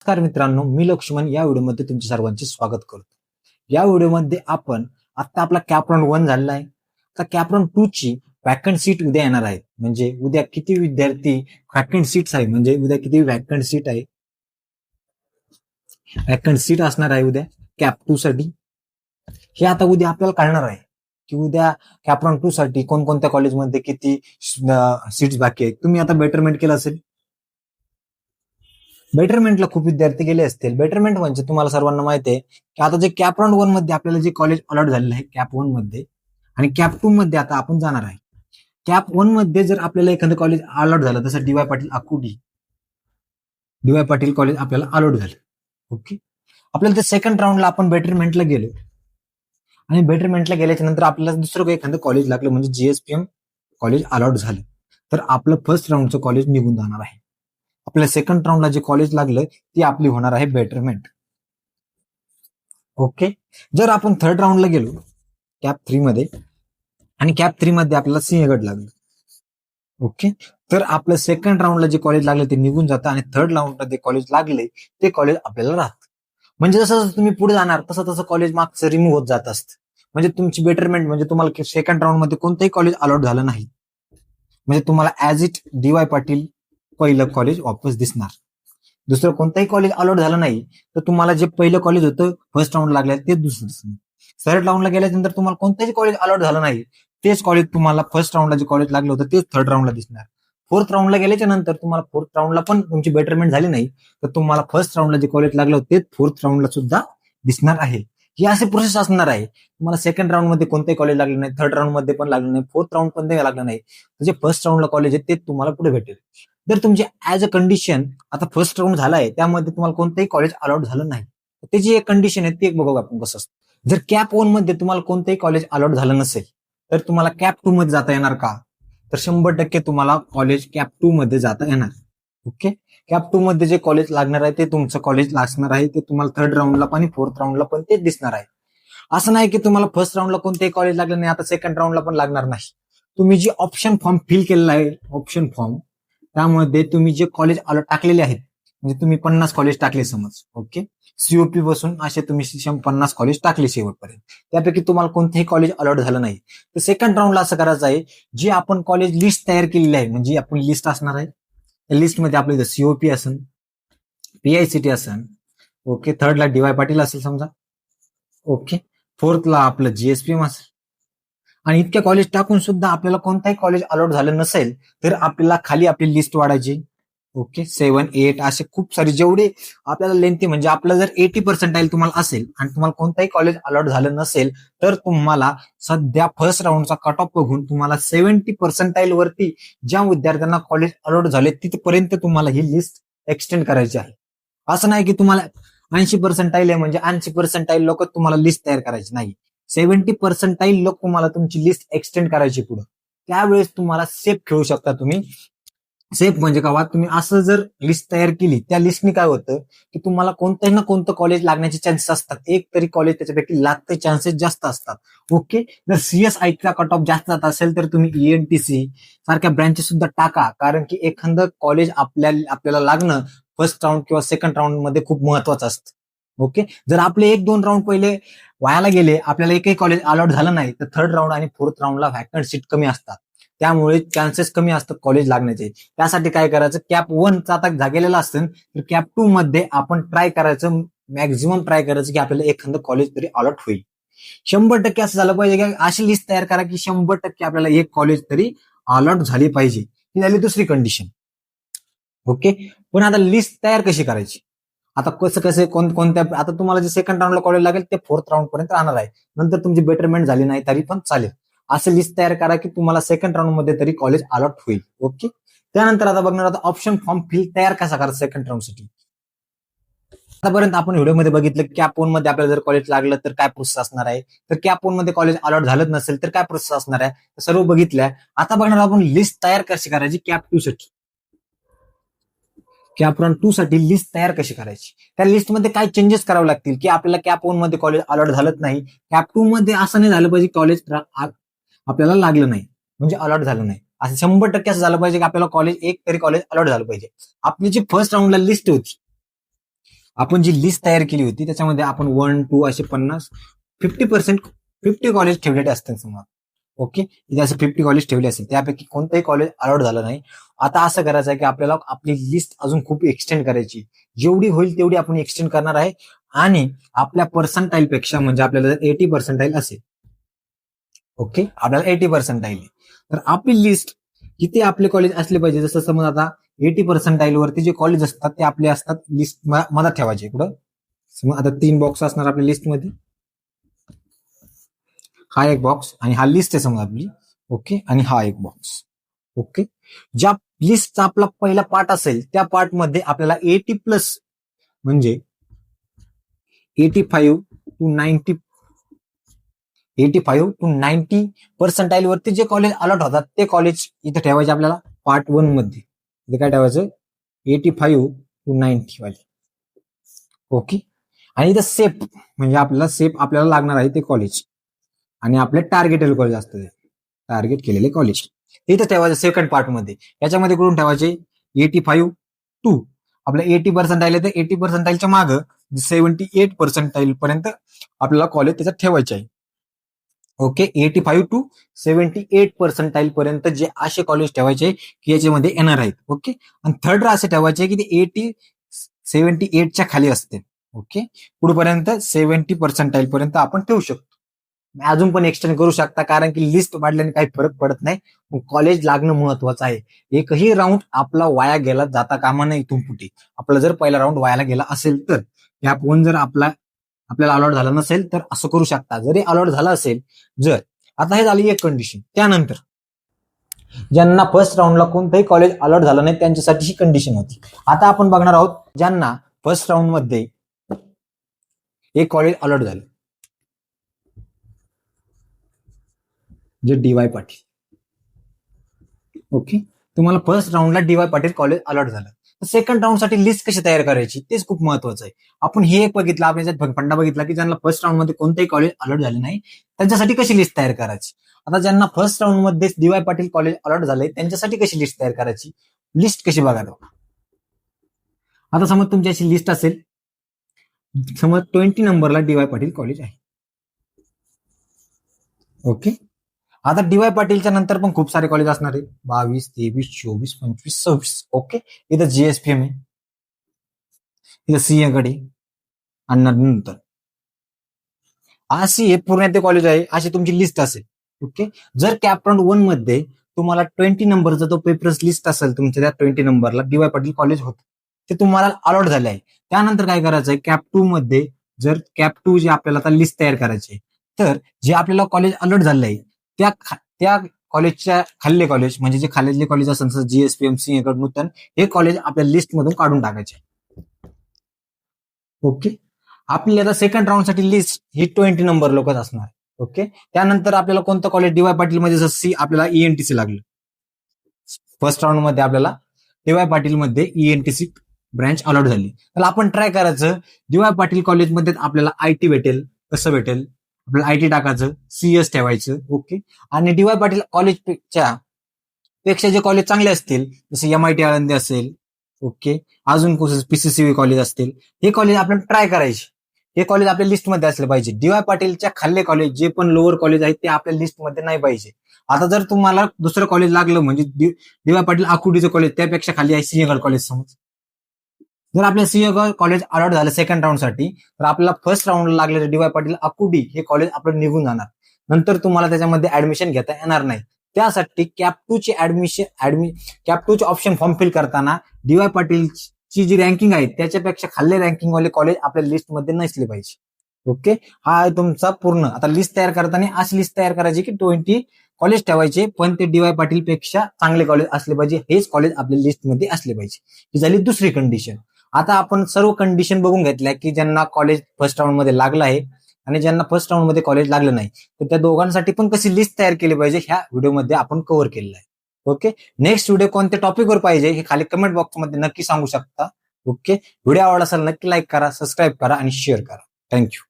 नमस्कार मित्रांनो, मी लक्ष्मण या व्हिडिओमध्ये तुमच्या सर्वांचे स्वागत करतो. या व्हिडिओमध्ये आपण आता आपला कॅप राऊंड 1 झालेला आहे. आता कॅप राऊंड 2 ची वॅकंट सीट उद्या येणार आहे. म्हणजे उद्या किती विद्यार्थी वॅकंट सीट्स आहे, म्हणजे उद्या किती वॅकंट सीट आहे, वॅकंट सीट असणार आहे उद्या कॅप 2 साठी. हे आता उद्या आपल्याला कळणार आहे की उद्या कॅप राऊंड 2 साठी कोणकोणत्या कॉलेजमध्ये किती सीट्स बाकी आहेत. तुम्ही आता बेटरमेंट केलं असेल. बेटरमेंटला खूप विद्यार्थी गेले असतील. बेटरमेंट म्हणजे तुम्हाला सर्वांना माहिती आहे की आता जे कॅप राऊंड 1 मध्ये आपल्याला जे कॉलेज अलॉट झालेलं आहे कॅप 1 मध्ये, आणि कॅप 2 मध्ये आता आपण जाणार आहे. कॅप 1 मध्ये जर आपल्याला एखादं कॉलेज अलॉट झालं, जसं D Y Patil Akurdi, D Y Patil college आपल्याला अलॉट झालं. ओके, आपल्याला ते सेकंड राऊंडला आपण बेटरमेंटला गेलो, आणि बेटरमेंटला गेल्याच्या नंतर आपल्याला दुसरं काही एखादं कॉलेज लागलं, म्हणजे जीएसपीएम कॉलेज अलॉट झालं, तर आपलं फर्स्ट राऊंडचं कॉलेज निघून जाणार आहे. आपल्या सेकंड राऊंडला जे कॉलेज लागलं ती आपली होणार आहे बेटरमेंट. ओके, जर आपण थर्ड राऊंडला गेलो कॅप 3 मध्ये, आणि कॅप 3 मध्ये आपल्याला सिंहगड लागलं, ओके, तर आपलं सेकंड राऊंडला जे कॉलेज लागलं ते निघून जातं, आणि थर्ड राऊंडला जे कॉलेज लागले ते कॉलेज आपल्याला राहतं. म्हणजे जसं जसं तुम्ही पुढे जाणार तसं तसं कॉलेज मागचं रिमूव्ह होत जात असतं. म्हणजे तुमची बेटरमेंट म्हणजे तुम्हाला सेकंड राऊंड मध्ये कोणतंही कॉलेज अलॉट झालं नाही, म्हणजे तुम्हाला as it D Y Patil पहिलं कॉलेज वापस दिसणार. दुसरं कोणतंही कॉलेज अलॉट झालं नाही तर तुम्हाला जे पहिलं कॉलेज होतं फर्स्ट राऊंड लागलं तेच दुसरं दिसणार. थर्ड राऊंडला गेल्यानंतर तुम्हाला कोणतंही कॉलेज अलॉट झालं नाही, तेच कॉलेज तुम्हाला फर्स्ट राऊंडला जे कॉलेज लागलं होतं तेच थर्ड राऊंडला दिसणार. फोर्थ राऊंडला गेल्याच्या नंतर तुम्हाला फोर्थ राऊंडला पण तुमची बेटरमेंट झाली नाही तर तुम्हाला फर्स्ट राऊंडला जे कॉलेज लागलं होतं तेच फोर्थ राऊंडला सुद्धा दिसणार आहे. ही असे प्रोसेस असणार आहे. तुम्हाला सेकंड राऊंड मध्ये कोणतेही कॉलेज लागलं नाही, थर्ड राऊंड मध्ये पण लागलं नाही, फोर्थ राऊंड पण लागलं नाही, जे फर्स्ट राऊंडला कॉलेज आहे ते तुम्हाला पुढे भेटेल. जर तुमची ऍज अ कंडिशन आता फर्स्ट राऊंड झालाय त्यामध्ये तुम्हाला कोणतंही कॉलेज अलॉट झालं नाही, त्याची एक कंडिशन आहे ती एक बघू आपण कसं असतं. जर कॅप 1 मध्ये तुम्हाला कोणतंही कॉलेज अलॉट झालं नसेल तर तुम्हाला कॅप 2 मध्ये जाता येणार का? तर 100% तुम्हाला कॉलेज कॅप 2 मध्ये जाता येणार. ओके, कॅप 2 मध्ये जे कॉलेज लागणार आहे ते तुमचं कॉलेज लागणार आहे, ते तुम्हाला थर्ड राऊंडला पण आणि फोर्थ राऊंडला पण तेच दिसणार आहे. असं नाही की तुम्हाला फर्स्ट राऊंडला कोणतेही कॉलेज लागलं नाही आता सेकंड राऊंडला पण लागणार नाही. तुम्ही जे ऑप्शन फॉर्म फिल केलेला आहे ऑप्शन फॉर्म, त्यामध्ये तुम्ही जे कॉलेज टाकलेले आहेत, म्हणजे तुम्ही 50 कॉलेज टाकले समज, ओके, सीओपी बसून असे तुम्ही 50 कॉलेज टाकले शेवटपर्यंत, त्यापैकी तुम्हाला कोणतेही कॉलेज अलॉट झालं नाही तर सेकंड राऊंडला असं करायचं आहे, जे आपण कॉलेज लिस्ट तयार केलेली आहे, म्हणजे आपण लिस्ट असणार आहे, त्या लिस्टमध्ये आपलं इथं सीओपी असेल, पीआयसीटी असेल, ओके, थर्डला डीवाय पाटील असेल समजा, ओके, फोर्थला आपलं जीएसपीएम असेल, आणि इतक्या कॉलेज टाकून सुद्धा आपल्याला कोणताही कॉलेज अलॉट झालं नसेल तर आपल्याला खाली आपली लिस्ट वाढायची. ओके, 7, 8 असे खूप सारे जेवढे आपल्याला लेंथी, म्हणजे आपलं जर 80% तुम्हाला असेल आणि तुम्हाला कोणताही कॉलेज अलॉट झालं नसेल तर तुम्हाला सध्या फर्स्ट राऊंडचा कट ऑफ बघून तुम्हाला 70% वरती ज्या विद्यार्थ्यांना कॉलेज अलॉट झाले तिथपर्यंत तुम्हाला ही लिस्ट एक्सटेंड करायची आहे. असं नाही की तुम्हाला 80% आहे म्हणजे 80% लोक तुम्हाला लिस्ट तयार करायची नाही, 70% लोक तुम्हाला तुमची लिस्ट एक्सटेंड करायची पुढे. त्यावेळेस तुम्हाला सेफ खेळू शकता तुम्ही. सेफ म्हणजे का, तुम्ही असं जर लिस्ट तयार केली त्या लिस्टनी काय होतं की तुम्हाला कोणतंही ना कोणतं कॉलेज लागण्याचे चान्सेस असतात, एक तरी कॉलेज त्याच्यापैकी लागते चान्सेस जास्त असतात. ओके, जर सीएसआयचा कट ऑफ जास्त जात असेल तर तुम्ही ईएनटीसी सारख्या ब्रँचेस सुद्धा टाका, कारण की एखादं कॉलेज आपल्याला लागणं फर्स्ट राऊंड किंवा सेकंड राऊंड मध्ये खूप महत्वाचं असतं. ओके, जर आपले 1-2 राऊंड पहिले वायाला गेले, आपल्याला एकही कॉलेज अलॉट झालं नाही तर थर्ड राऊंड आणि फोर्थ राऊंडला व्हॅकंट सीट कमी असतात, त्यामुळे चान्सेस कमी असतात कॉलेज लागण्याचे. त्यासाठी काय करायचं, कॅप 1 आता गेलेला असेल तर कॅप 2 मध्ये आपण ट्राय करायचं, मॅक्झिमम ट्राय करायचं की आपल्याला एखादं कॉलेज तरी अलॉट होईल. 100% असं झालं पाहिजे की अशी लिस्ट तयार करा की 100% आपल्याला एक कॉलेज तरी अलॉट झाली पाहिजे. ही झाली दुसरी कंडिशन. ओके, पण आता लिस्ट तयार कशी करायची, आता कसं कसं कोणत्या, आता तुम्हाला जे सेकंड राऊंडला कॉलेज लागेल ते फोर्थ राऊंड पर्यंत राहणार आहे, नंतर तुमची बेटरमेंट झाली नाही तरी पण चालेल. असं लिस्ट तयार करा की तुम्हाला सेकंड राऊंड मध्ये तरी कॉलेज अलॉट होईल. ओके, त्यानंतर आता बघणार आता ऑप्शन फॉर्म फिल तयार कसा करा सेकंड राऊंड साठी. आतापर्यंत आपण व्हिडिओमध्ये बघितलं की कॅप 1 मध्ये आपल्याला जर कॉलेज लागलं तर काय प्रोसेस असणार आहे, तर कॅप 1 मध्ये कॉलेज अलॉट झालं नसेल तर काय प्रोसेस असणार आहे, सर्व बघितलंय. आता बघणार आपण लिस्ट तयार कशी करायची कॅप 2 साठी. कॅप राऊंड 2 साठी लिस्ट तयार कशी करायची, त्या लिस्टमध्ये काय चेंजेस करावे लागतील की आपल्याला कॅप 1 मध्ये कॉलेज अलॉट झालंच नाही, कॅप 2 मध्ये असं नाही झालं पाहिजे कॉलेज आपल्याला लागलं नाही म्हणजे अलॉट झालं नाही, असं 100% असं झालं पाहिजे की आपल्याला कॉलेज एक तरी कॉलेज अलॉट झालं पाहिजे. आपली जी फर्स्ट राऊंडला लिस्ट होती आपण जी लिस्ट तयार केली होती त्याच्यामध्ये आपण 1, 2 असे 50 कॉलेज ठेवलेले असतात समजा. ओके, इथे असं 50 कॉलेज ठेवले असेल, त्यापैकी कोणतंही कॉलेज अलॉट झालं नाही. आता असं करायचं आहे की आपल्याला आपली लिस्ट अजून खूप एक्सटेंड करायची, जेवढी होईल तेवढी आपण एक्सटेंड करणार आहे. आणि आपल्या पर्सेंटाईल पेक्षा, म्हणजे आपल्याला जर 80% असेल, ओके, आपल्याला 80% तर आपली लिस्ट किती आपले कॉलेज असले पाहिजे. जसं समज आता 80% वरती जे कॉलेज असतात ते आपले असतात लिस्ट मधात ठेवायचे. कुठं समज आता 3 बॉक्स असणार आपल्या लिस्टमध्ये, हा एक बॉक्स आणि हा लिस्ट आहे समजा आपली. ओके, आणि हा एक बॉक्स. ओके, ज्या लिस्टचा आपला पहिला पार्ट असेल त्या पार्ट मध्ये आपल्याला 80+ म्हणजे 85 टू 90 वरती जे कॉलेज अलॉट होतात ते कॉलेज इथे ठेवायचे आपल्याला पार्ट 1 मध्ये. इथे काय ठेवायचं, 85 टू 90 वाले. ओके, आणि इथं सेफ म्हणजे आपल्याला लागणार आहे ते कॉलेज, आणि आपले टार्गेटेड कॉलेज असतं, टार्गेट केलेले कॉलेज इथं ठेवायचं सेकंड पार्ट मध्ये. याच्यामध्ये कुठून ठेवायचे, 85 टू आपल्या 80% तर 80%च्या मागं 78% पर्यंत आपल्याला कॉलेज त्याच्यात ठेवायचे आहे. ओके, 85 टू 78% पर्यंत जे असे कॉलेज ठेवायचे की याच्यामध्ये येणार आहेत. ओके, आणि थर्ड असे ठेवायचे की ते 78च्या खाली असते. ओके, पुढपर्यंत 70% पर्यंत आपण ठेवू शकतो. अजून पण एक्सटेंड करू शकता, कारण की लिस्ट वाढल्याने काही फरक पडत नाही. कॉलेज लागणं महत्वाचं आहे. एकही राऊंड आपला वाया गेला जाता कामा नये. इथून पुढे आपला जर पहिला राऊंड वायाला गेला असेल तर, या फोन जर आपल्याला अलॉट झाला नसेल तर असं करू शकता. जरी अलॉट झाला असेल, जर आता हे झाली एक कंडिशन. त्यानंतर ज्यांना फर्स्ट राऊंडला कोणतंही कॉलेज अलॉट झालं नाही त्यांच्यासाठी ही कंडिशन होती. आता आपण बघणार आहोत ज्यांना फर्स्ट राऊंड मध्ये एक कॉलेज अलॉट झालं, जे डी.वाय. पाटील. ओके, तुम्हाला फर्स्ट राऊंडला डी.वाय. पाटील कॉलेज अलॉट झालं. सेकंड राऊंड साठी लिस्ट कशी तयार करायची तेच खूप महत्वाचं आहे. आपण हे एक बघितलं, आपण याच्यात फंडा बघितला की ज्यांना फर्स्ट राऊंड मध्ये कोणतेही कॉलेज अलॉट झाले नाही त्यांच्यासाठी कशी लिस्ट तयार करायची. आता ज्यांना फर्स्ट राऊंड मध्ये डी.वाय. पाटील कॉलेज अलॉट झाले त्यांच्यासाठी कशी लिस्ट तयार करायची, लिस्ट कशी बघायला. आता समज तुमची अशी लिस्ट असेल, समज 20 नंबरला डी.वाय. पाटील कॉलेज आहे. ओके, आता डी.वाय. पाटीलच्या नंतर पण खूप सारे कॉलेज असणार आहे, 22, 23, 24, 25, 26. ओके, इथं जीएसपीएम आहे, इथं सिंहगड आणि नंतर अशी हे पूर्ण ते कॉलेज आहे, अशी तुमची लिस्ट असेल. ओके, जर कॅप राऊंड 1 मध्ये तुम्हाला 20 नंबरचा तो पेपर्स लिस्ट असेल तुमच्या त्या 20 नंबरला डी.वाय. पाटील कॉलेज होतं, ते तुम्हाला अलॉट झाले आहे. त्यानंतर काय करायचं आहे, कॅप 2 मध्ये जर कॅप 2 जे आपल्याला आता लिस्ट तयार करायची आहे, तर जे आपल्याला कॉलेज अलॉट झालं आहे त्या कॉलेजच्या खाल्ले कॉलेज, म्हणजे जे खाल्लेले कॉलेज असेल जीएसपीएम, सिंहगड, नूतन, हे कॉलेज आपल्या लिस्ट मधून काढून टाकायचे. ओके, आपली आता सेकंड राऊंड साठी लिस्ट ही 20 नंबर लोकच असणार. ओके, त्यानंतर आपल्याला कोणतं कॉलेज डी.वाय. पाटील मध्ये जसं आपल्याला ईएनटीसी लागलं, फर्स्ट राऊंड मध्ये आपल्याला डी.वाय. पाटील मध्ये ईएनटीसी ब्रँच अलॉट झाली, तर आपण ट्राय करायचं डी.वाय. पाटील कॉलेजमध्ये आपल्याला आयटी भेटेल. कसं भेटेल, आपल्याला आयटी टाकायचं, सीएस ठेवायचं. ओके, आणि डी.वाय. पाटील कॉलेजच्या पेक्षा जे कॉलेज चांगले असतील, जसं एमआयटी आळंदी असेल, ओके, अजून पीसीसीबी कॉलेज असतील, हे कॉलेज आपल्याला ट्राय करायचे. हे कॉलेज आपल्या लिस्टमध्ये असले पाहिजे. डी.वाय. पाटीलच्या खाल्ले कॉलेज जे पण लोअर कॉलेज आहेत ते आपल्या लिस्टमध्ये नाही पाहिजे. आता जर तुम्हाला दुसरं कॉलेज लागलं, म्हणजे डी.वाय. पाटील आकुर्डीचं कॉलेज त्यापेक्षा खाली आहे सिंहगड कॉलेज समज, जर आपल्या सिंहगड कॉलेज अलॉट झालं सेकंड राऊंड साठी, तर आपल्याला फर्स्ट राऊंडला लागलेलं डी.वाय. पाटील आकुर्डी हे कॉलेज आपलं निघून जाणार. नंतर तुम्हाला त्याच्यामध्ये ऍडमिशन घेता येणार नाही. त्यासाठी कॅप 2 ची कॅप 2 चे ऑप्शन फॉर्म फिल करताना डी.वाय. पाटीलची जी रँकिंग आहे त्याच्यापेक्षा खाल्ले रँकिंग वाले कॉलेज आपल्या लिस्टमध्ये नसले पाहिजे. ओके, हा आहे तुमचा पूर्ण. आता लिस्ट तयार करताना अशी लिस्ट तयार करायची की 20 कॉलेज ठेवायचे, पण ते डी.वाय. पाटील पेक्षा चांगले कॉलेज असले पाहिजे, हेच कॉलेज आपल्या लिस्टमध्ये असले पाहिजे. ही झाली दुसरी कंडिशन. आता आपण सर्व कंडिशन बघून घेतल्या की ज्यांना कॉलेज फर्स्ट राऊंड मध्ये लागलं आहे आणि ज्यांना फर्स्ट राऊंड मध्ये कॉलेज लागलं नाही, तर त्या दोघांसाठी पण कशी लिस्ट तयार केली पाहिजे ह्या व्हिडिओमध्ये आपण कव्हर केलेलं आहे. ओके, नेक्स्ट व्हिडिओ कोणत्या टॉपिकवर पाहिजे हे खाली कमेंट बॉक्समध्ये नक्की सांगू शकता. ओके, व्हिडिओ आवडला असेल नक्की लाईक करा, सबस्क्राईब करा आणि शेअर करा. थँक्यू.